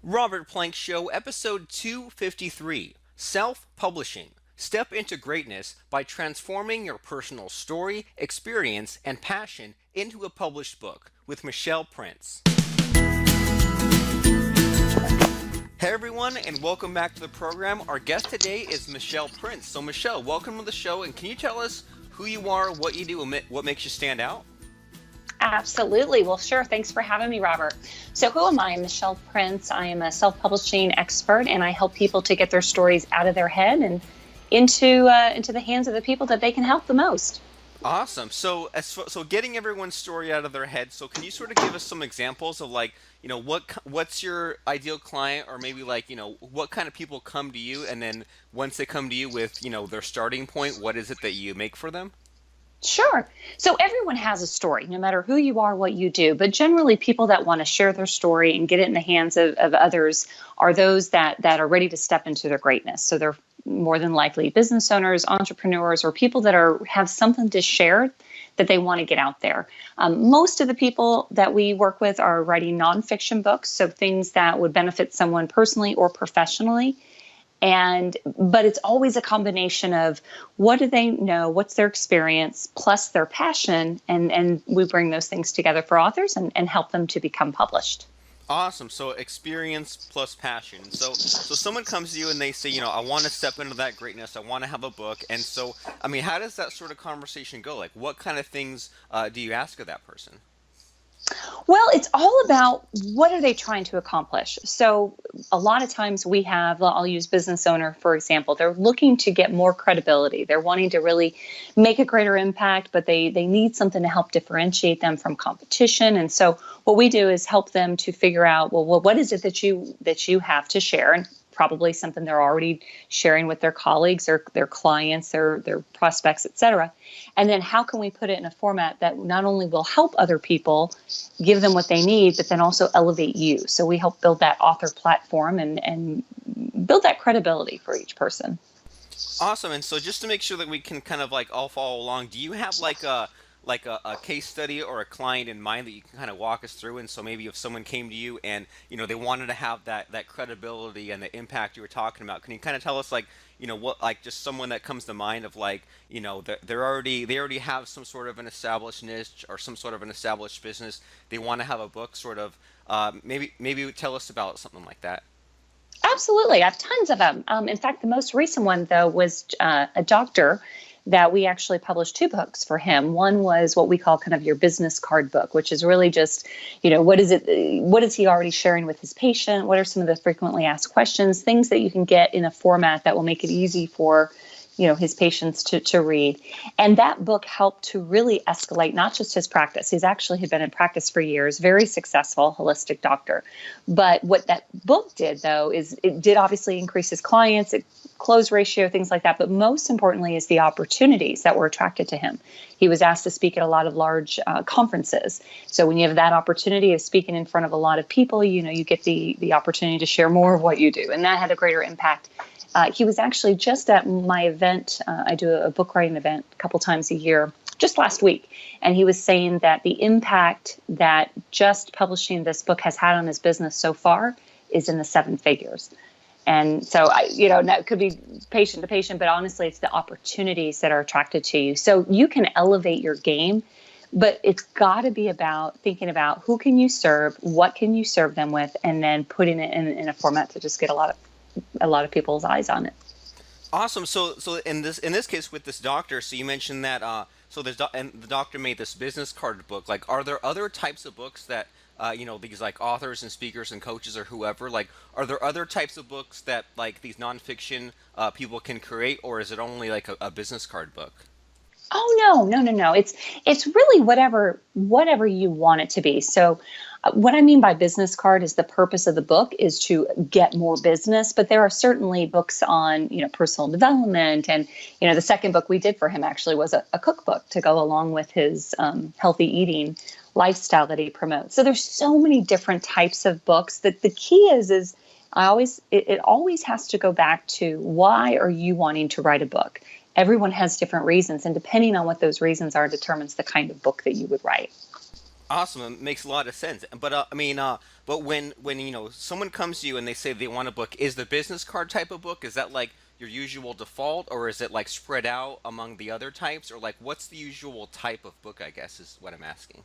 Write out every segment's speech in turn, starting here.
Robert Plank Show, episode 253, Self-Publishing. Step into greatness by transforming your personal story, experience, and passion into a published book with Michelle Prince. Hey everyone, and welcome back to the program. Our guest today is Michelle Prince. So Michelle, welcome to the show, and can you tell us who you are, what you do, and what makes you stand out? Absolutely. Well, sure. Thanks for having me, Robert. So who am I? I'm Michelle Prince. I am a self-publishing expert, and I help people to get their stories out of their head and into the hands of the people that they can help the most. Awesome. So getting everyone's story out of their head. So can you sort of give us some examples of like, what's your ideal client, or maybe like, what kind of people come to you, and then once they come to you with, their starting point, what is it that you make for them? Sure. So everyone has a story, no matter who you are, what you do. But generally, people that want to share their story and get it in the hands of others are those that are ready to step into their greatness. So they're more than likely business owners, entrepreneurs, or people that have something to share that they want to get out there. Most of the people that we work with are writing nonfiction books, so things that would benefit someone personally or professionally. But it's always a combination of what do they know, what's their experience, plus their passion, and we bring those things together for authors and help them to become published. Awesome. So experience plus passion. So someone comes to you and they say, I want to step into that greatness. I want to have a book. And so, I mean, how does that sort of conversation go? Like, what kind of things do you ask of that person? Well, it's all about what are they trying to accomplish. So a lot of times I'll use business owner, for example, they're looking to get more credibility. They're wanting to really make a greater impact, but they need something to help differentiate them from competition. And so what we do is help them to figure out, well, what is it that you have to share? And probably something they're already sharing with their colleagues or their clients, their prospects, et cetera. And then how can we put it in a format that not only will help other people, give them what they need, but then also elevate you. So we help build that author platform and build that credibility for each person. Awesome. And so just to make sure that we can kind of like all follow along, do you have like a case study or a client in mind that you can kind of walk us through? And so maybe if someone came to you and they wanted to have that credibility and the impact you were talking about, can you kind of tell us like what, like just someone that comes to mind of like they already have some sort of an established niche or some sort of an established business, they want to have a book sort of, maybe tell us about something like that. Absolutely. I have tons of them. In fact, the most recent one, though, was a doctor that we actually published two books for him. One was what we call kind of your business card book, which is really just, what is it? What is he already sharing with his patient? What are some of the frequently asked questions? Things that you can get in a format that will make it easy for his patients to read. And that book helped to really escalate not just his practice. He's actually had been in practice for years, very successful holistic doctor. But what that book did, though, is it did obviously increase his clients, close ratio, things like that. But most importantly is the opportunities that were attracted to him. He was asked to speak at a lot of large conferences. So when you have that opportunity of speaking in front of a lot of people, you get the opportunity to share more of what you do. And that had a greater impact. He was actually just at my event. I do a book writing event a couple times a year, just last week. And he was saying that the impact that just publishing this book has had on his business so far is in the seven figures. And so, that could be patient to patient, but honestly, it's the opportunities that are attracted to you. So you can elevate your game, but it's got to be about thinking about who can you serve, what can you serve them with, and then putting it in a format to just get a lot of people's eyes on it. Awesome. So in this case with this doctor, so you mentioned that and the doctor made this business card book. Like, are there other types of books that these like authors and speakers and coaches or whoever, like, are there other types of books that like these nonfiction people can create, or is it only like a business card book? Oh, no, no, no, no. It's really whatever you want it to be. So what I mean by business card is the purpose of the book is to get more business, but there are certainly books on, personal development. And, the second book we did for him actually was a cookbook to go along with his healthy eating lifestyle that he promotes. So there's so many different types of books that the key is it always has to go back to why are you wanting to write a book? Everyone has different reasons, and depending on what those reasons are determines the kind of book that you would write. Awesome. It makes a lot of sense. But but when someone comes to you and they say they want a book, is the business card type of book, is that like your usual default, or is it like spread out among the other types, or like what's the usual type of book, I guess is what I'm asking.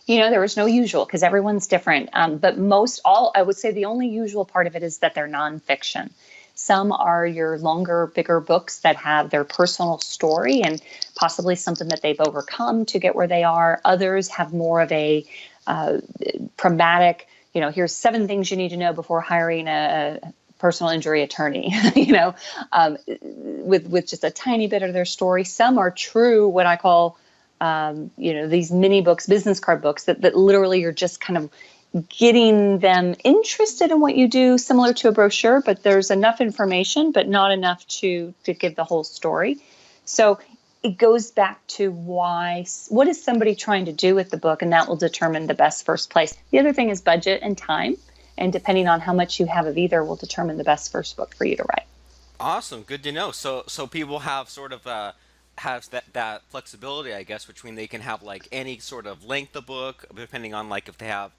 There is no usual because everyone's different. But most all, I would say the only usual part of it is that they're nonfiction. Some are your longer, bigger books that have their personal story and possibly something that they've overcome to get where they are. Others have more of a pragmatic, here's 7 things you need to know before hiring a personal injury attorney, with just a tiny bit of their story. Some are true, what I call these mini books, business card books that literally you're just kind of getting them interested in what you do, similar to a brochure, but there's enough information, but not enough to give the whole story. So it goes back to what is somebody trying to do with the book, and that will determine the best first place. The other thing is budget and time, and depending on how much you have of either will determine the best first book for you to write. Awesome, good to know. So people have sort of have that flexibility, I guess, between they can have like any sort of length of book, depending on like if they have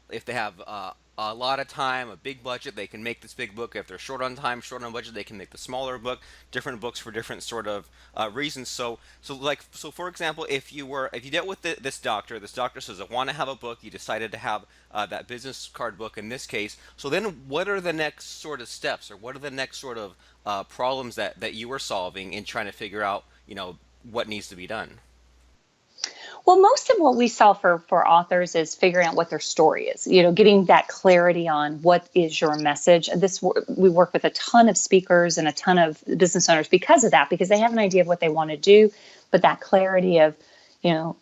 if they have a lot of time, a big budget, they can make this big book. If they're short on time, short on budget, they can make the smaller book. Different books for different sort of reasons. So for example, if you dealt with this doctor says I want to have a book. You decided to have that business card book in this case. So then, what are the next sort of steps, or what are the next sort of problems that you were solving in trying to figure out what needs to be done? Well, most of what we sell for authors is figuring out what their story is, getting that clarity on what is your message. We work with a ton of speakers and a ton of business owners because of that, because they have an idea of what they want to do, but that clarity of,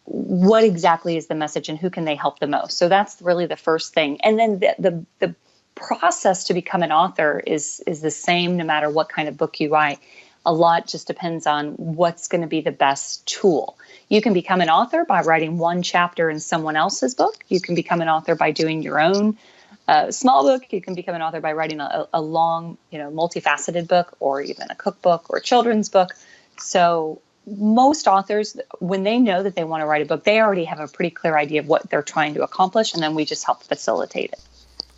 what exactly is the message and who can they help the most. So that's really the first thing. And then the process to become an author is the same no matter what kind of book you write. A lot just depends on what's going to be the best tool. You can become an author by writing one chapter in someone else's book. You can become an author by doing your own small book. You can become an author by writing a long, multifaceted book, or even a cookbook or a children's book. So most authors, when they know that they want to write a book, they already have a pretty clear idea of what they're trying to accomplish, and then we just help facilitate it.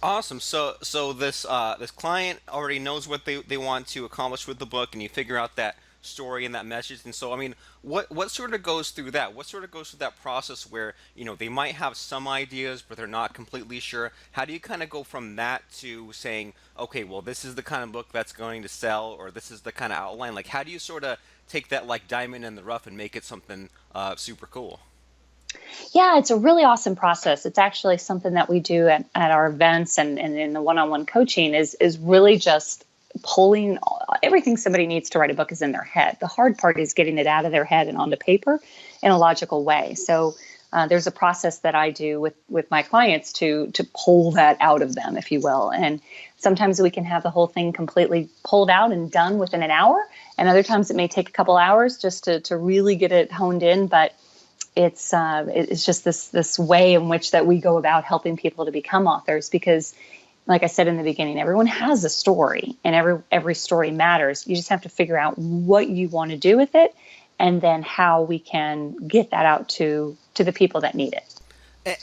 Awesome. So this client already knows what they want to accomplish with the book, and you figure out that story and that message. And so, I mean, what sort of goes through that? What sort of goes through that process where they might have some ideas, but they're not completely sure? How do you kind of go from that to saying, okay, well, this is the kind of book that's going to sell, or this is the kind of outline? Like, how do you sort of take that like diamond in the rough and make it something super cool? Yeah, it's a really awesome process. It's actually something that we do at our events and in the one-on-one coaching is really just pulling everything somebody needs to write a book is in their head. The hard part is getting it out of their head and onto paper in a logical way. So there's a process that I do with my clients to pull that out of them, if you will. And sometimes we can have the whole thing completely pulled out and done within an hour. And other times it may take a couple hours just to really get it honed in. But it's just this way in which that we go about helping people to become authors, because like I said in the beginning, everyone has a story and every story matters. You just have to figure out what you want to do with it, and then how we can get that out to the people that need it.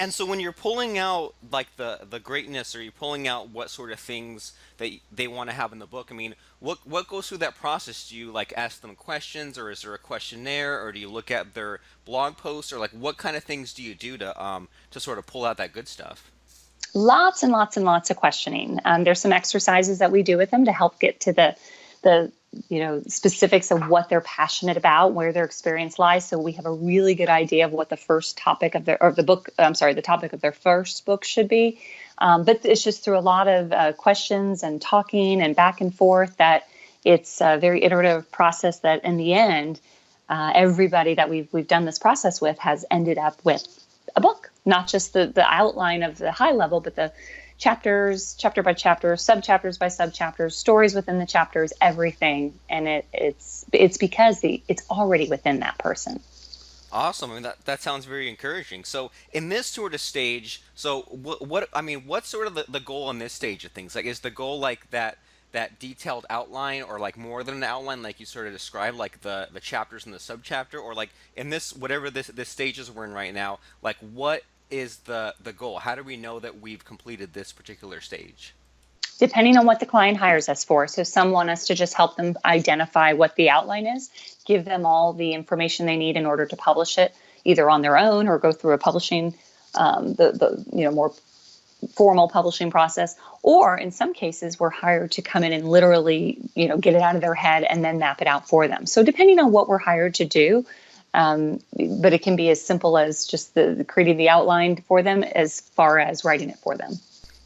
And so when you're pulling out like the greatness, or you're pulling out what sort of things that they want to have in the book, I mean, what goes through that process? Do you like ask them questions, or is there a questionnaire, or do you look at their blog posts, or like what kind of things do you do to sort of pull out that good stuff? Lots and lots and lots of questioning. There's some exercises that we do with them to help get to the specifics of what they're passionate about, where their experience lies. So we have a really good idea of what the first topic of the book, the topic of their first book should be. But it's just through a lot of questions and talking and back and forth that it's a very iterative process that in the end, everybody that we've done this process with has ended up with a book, not just the outline of the high level, but the chapters, chapter by chapter, sub-chapters by sub-chapters, stories within the chapters, everything. And it's because it's already within that person. Awesome. I mean, that sounds very encouraging. So in this sort of stage, so what I mean, what's sort of the goal in this stage of things? Like, is the goal like that detailed outline, or like more than an outline, like you sort of described, like the chapters and the subchapter, or like in this whatever this stages we're in right now, like is the goal? How do we know that we've completed this particular stage? Depending on what the client hires us for. So some want us to just help them identify what the outline is, give them all the information they need in order to publish it, either on their own or go through a publishing, more formal publishing process. Or in some cases, we're hired to come in and literally, get it out of their head and then map it out for them. So depending on what we're hired to do, but it can be as simple as just the creating the outline for them, as far as writing it for them.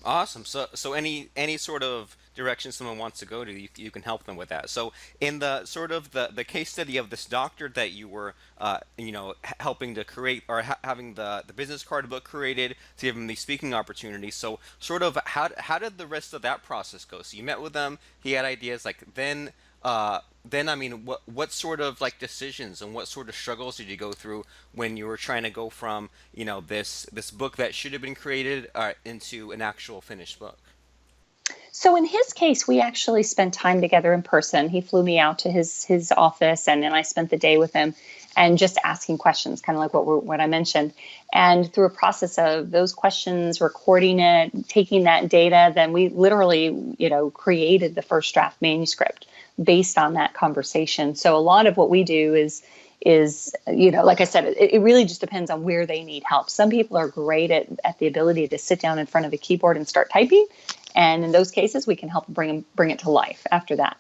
Awesome. So any sort of direction someone wants to go to, you can help them with that. So in the sort of the case study of this doctor that you were helping to create, or having the business card book created to give him the speaking opportunity. So sort of how did the rest of that process go? So you met with them, he had ideas, like then I mean, what sort of like decisions and what sort of struggles did you go through when you were trying to go from this book that should have been created into an actual finished book? So in his case, we actually spent time together in person. He flew me out to his office, and then I spent the day with him, and just asking questions, kind of like what I mentioned. And through a process of those questions, recording it, taking that data, then we literally, created the first draft manuscript based on that conversation. So a lot of what we do is like I said, it really just depends on where they need help. Some people are great at the ability to sit down in front of a keyboard and start typing. And in those cases, we can help bring it to life after that.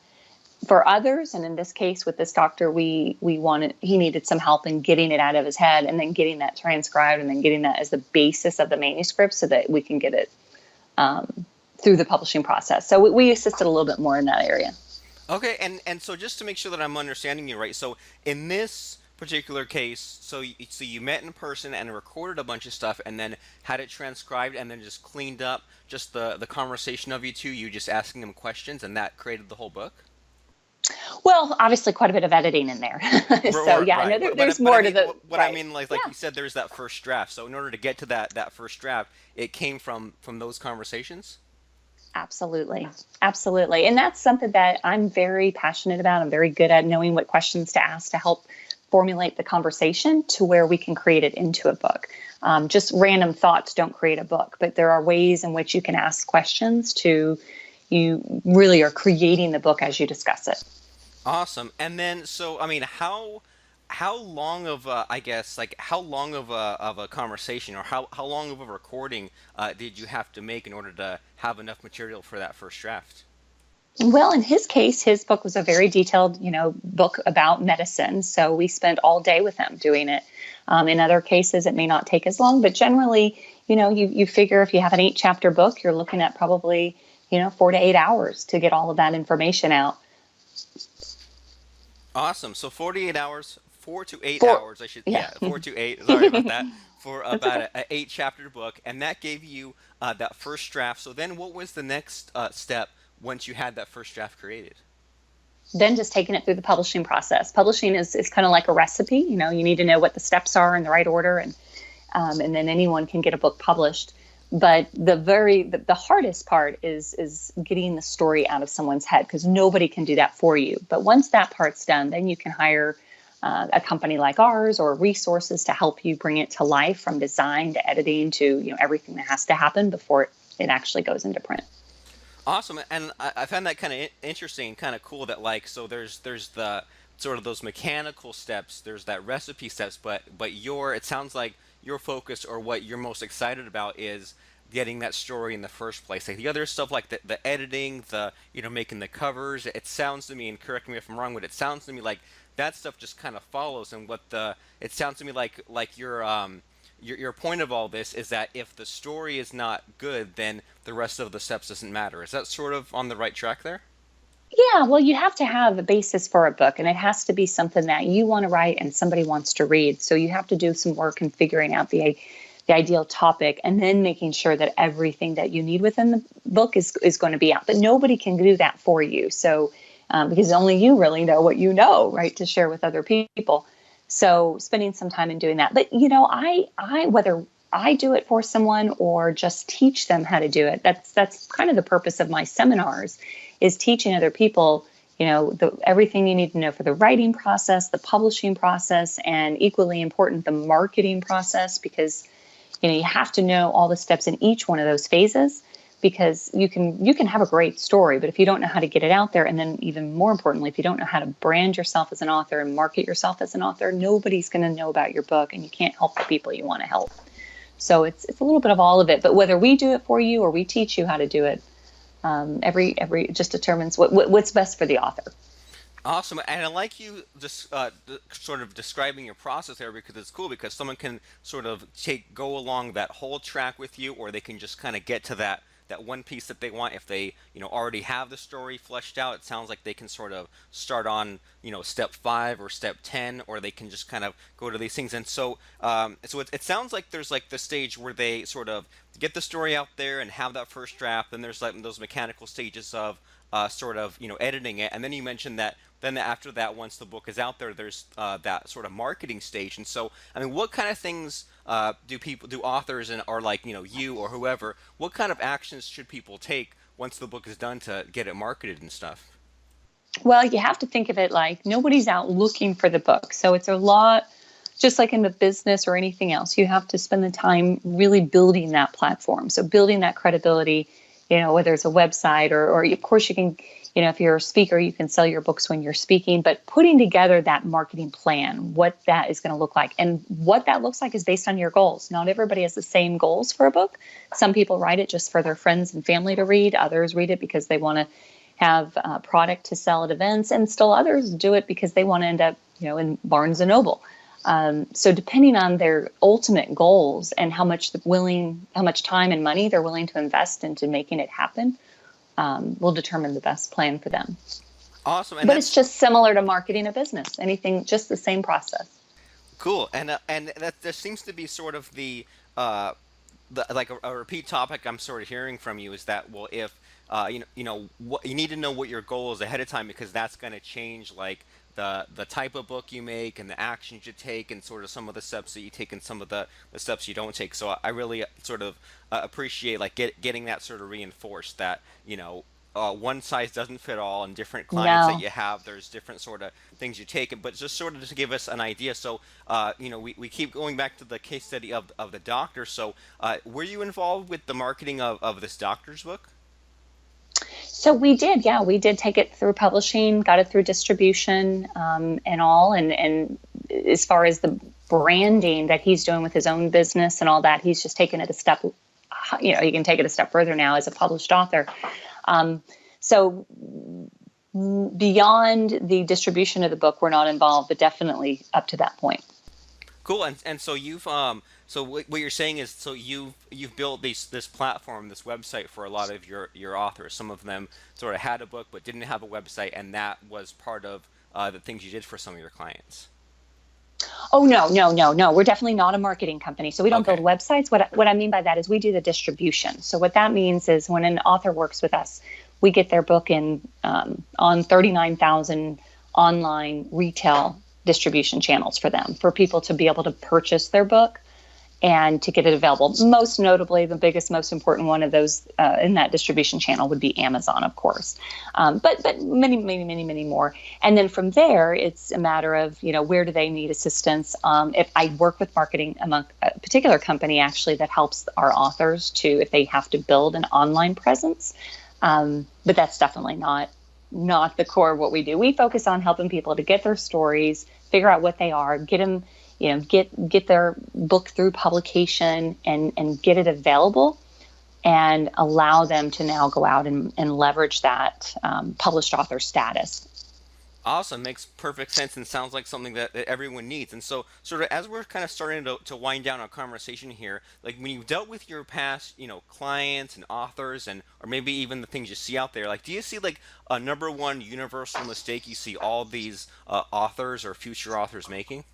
For others, and in this case with this doctor, he needed some help in getting it out of his head, and then getting that transcribed, and then getting that as the basis of the manuscript so that we can get it through the publishing process. So we assisted a little bit more in that area. Okay, and so just to make sure that I'm understanding you right, so in this particular case, so you met in person and recorded a bunch of stuff, and then had it transcribed, and then just cleaned up just the conversation of you just asking them questions, and that created the whole book? Well, obviously, quite a bit of editing in there. So yeah, Right. no, there's more I to mean, the what I right. mean, like Yeah. you said, there's that first draft. So in order to get to that first draft, it came from those conversations. Absolutely. Absolutely. And that's something that I'm very passionate about. I'm very good at knowing what questions to ask to help formulate the conversation to where we can create it into a book. Just random thoughts don't create a book, but there are ways in which you can ask questions you really are creating the book as you discuss it. Awesome. And then, so I mean, how long of a, I guess, like how long of a conversation, or how long of a recording did you have to make in order to have enough material for that first draft? Well, in his case, his book was a very detailed, book about medicine. So we spent all day with him doing it. In other cases, it may not take as long, but generally, you figure if you have an 8-chapter book, you're looking at probably, 4 to 8 hours to get all of that information out. Awesome. So 48 hours, 4 to 8 For hours, I should, yeah, yeah, 4 to 8. Sorry about that. For that's about okay. a 8-chapter book, and that gave you that first draft. So then, what was the next step once you had that first draft created? Then just taking it through the publishing process. Publishing is kind of like a recipe. You need to know what the steps are in the right order, and then anyone can get a book published. But the hardest part is getting the story out of someone's head, because nobody can do that for you. But once that part's done, then you can hire a company like ours or resources to help you bring it to life, from design to editing to everything that has to happen before it actually goes into print. Awesome, and I found that kind of interesting, kind of cool that, like, so there's the sort of those mechanical steps, there's that recipe steps, but it sounds like your focus, or what you're most excited about, is getting that story in the first place. Like the other stuff, like the editing, the making the covers. It sounds to me, and correct me if I'm wrong, but it sounds to me like that stuff just kind of follows. And it sounds to me like your point of all this is that if the story is not good, then the rest of the steps doesn't matter. Is that sort of on the right track there? Yeah, well, you have to have a basis for a book, and it has to be something that you want to write and somebody wants to read. So you have to do some work in figuring out the ideal topic, and then making sure that everything that you need within the book is going to be out. But nobody can do that for you. So because only you really know what you know, right, to share with other people. So spending some time in doing that. But I whether I do it for someone or just teach them how to do it, that's kind of the purpose of my seminars, is teaching other people, everything you need to know for the writing process, the publishing process, and equally important, the marketing process. Because You have to know all the steps in each one of those phases, because you can have a great story, but if you don't know how to get it out there, and then even more importantly, if you don't know how to brand yourself as an author and market yourself as an author, nobody's going to know about your book, and you can't help the people you want to help. So it's a little bit of all of it. But whether we do it for you or we teach you how to do it, every just determines what's best for the author. Awesome, and I like you just sort of describing your process there, because it's cool, because someone can sort of go along that whole track with you, or they can just kind of get to that one piece that they want. If they already have the story fleshed out, it sounds like they can sort of start on step 5 or step 10, or they can just kind of go to these things. And so it sounds like there's like the stage where they sort of get the story out there and have that first draft. Then there's like those mechanical stages of sort of editing it, and then you mentioned that then after that, once the book is out there, there's that sort of marketing stage. And so, I mean, what kind of things do authors and or like you or whoever, what kind of actions should people take once the book is done to get it marketed and stuff? Well, you have to think of it like nobody's out looking for the book, so it's a lot. Just like in the business or anything else, you have to spend the time really building that platform. So building that credibility, whether it's a website or of course you can, if you're a speaker, you can sell your books when you're speaking, but putting together that marketing plan, what that is going to look like. And what that looks like is based on your goals. Not everybody has the same goals for a book. Some people write it just for their friends and family to read. Others read it because they want to have a product to sell at events, and still others do it because they want to end up, in Barnes and Noble. So depending on their ultimate goals and how much time and money they're willing to invest into making it happen, will determine the best plan for them. Awesome. But it's just similar to marketing a business. Anything, just the same process. Cool. And that there seems to be sort of like a repeat topic I'm sort of hearing from you is that, well, if what you need to know what your goal is ahead of time, because that's going to change like the type of book you make and the actions you take and sort of some of the steps that you take and some of the steps you don't take. So I really sort of appreciate like getting that sort of reinforced that one size doesn't fit all, and different clients that you have, there's different sort of things you take. But just sort of to give us an idea, so we keep going back to the case study of the doctor. So were you involved with the marketing of this doctor's book? So we did, yeah, we did take it through publishing, got it through distribution, and all. And as far as the branding that he's doing with his own business and all that, he's just taken it a step. He can take it a step further now as a published author. So beyond the distribution of the book, we're not involved, but definitely up to that point. Cool. And so you've so what you're saying is, so you've built this platform, this website for a lot of your authors. Some of them sort of had a book but didn't have a website, and that was part of the things you did for some of your clients. Oh, no. We're definitely not a marketing company. So we don't build websites. What I mean by that is we do the distribution. So what that means is when an author works with us, we get their book in on 39,000 online retail distribution channels for them, for people to be able to purchase their book and to get it available. Most notably, the biggest, most important one of those in that distribution channel would be Amazon, of course. But many more. And then from there, it's a matter of, where do they need assistance? If I work with marketing among a particular company, actually, that helps our authors to, if they have to build an online presence. But that's definitely not the core of what we do. We focus on helping people to get their stories, figure out what they are, get them, get their book through publication and get it available, and allow them to now go out and leverage that published author status. Awesome. Makes perfect sense and sounds like something that everyone needs. And so sort of as we're kind of starting to wind down our conversation here, like when you've dealt with your past, clients and authors, and or maybe even the things you see out there, like do you see like a number one universal mistake you see all these authors or future authors making?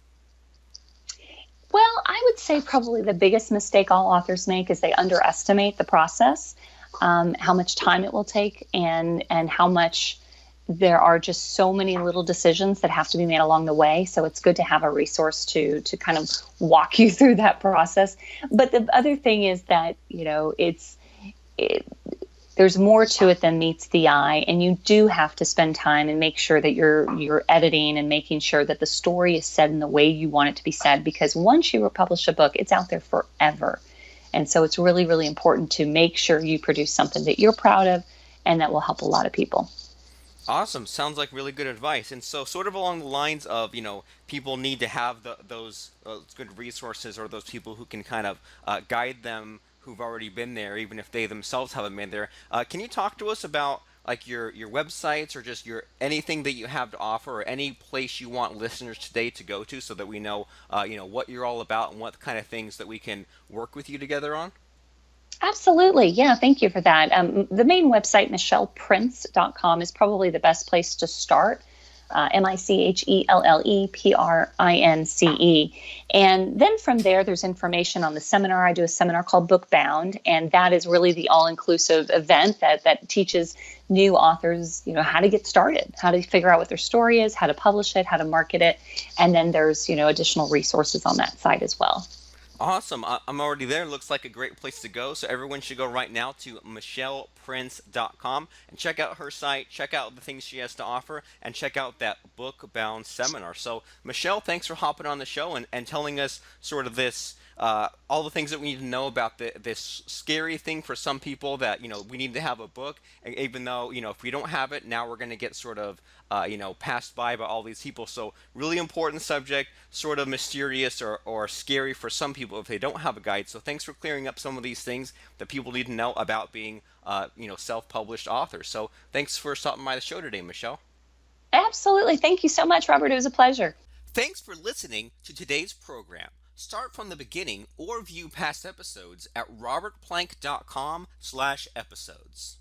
Well, I would say probably the biggest mistake all authors make is they underestimate the process, how much time it will take, and how much there are just so many little decisions that have to be made along the way. So it's good to have a resource to kind of walk you through that process. But the other thing is that, there's more to it than meets the eye, and you do have to spend time and make sure that you're editing and making sure that the story is said in the way you want it to be said, because once you publish a book, it's out there forever. And so it's really, really important to make sure you produce something that you're proud of and that will help a lot of people. Awesome. Sounds like really good advice. And so, sort of along the lines of, people need to have those good resources or those people who can kind of guide them who've already been there, even if they themselves haven't been there. Can you talk to us about like your websites or just your anything that you have to offer or any place you want listeners today to go to so that we know, what you're all about and what kind of things that we can work with you together on? Absolutely. Yeah, thank you for that. The main website, michelleprince.com, is probably the best place to start. Michelleprince. And then from there, there's information on the seminar. I do a seminar called Bookbound, and that is really the all-inclusive event that teaches new authors, how to get started, how to figure out what their story is, how to publish it, how to market it. And then there's, additional resources on that site as well. Awesome. I'm already there. Looks like a great place to go. So everyone should go right now to michelleprince.com and check out her site, check out the things she has to offer, and check out that book bound seminar. So, Michelle, thanks for hopping on the show and telling us sort of this. All the things that we need to know about this scary thing for some people that we need to have a book, and even though if we don't have it now we're going to get sort of passed by all these people. So really important subject, sort of mysterious or scary for some people if they don't have a guide. So thanks for clearing up some of these things that people need to know about being self-published authors. So thanks for stopping by the show today, Michelle. Absolutely. Thank you so much, Robert. It was a pleasure. Thanks for listening to today's program. Start from the beginning or view past episodes at robertplank.com/episodes.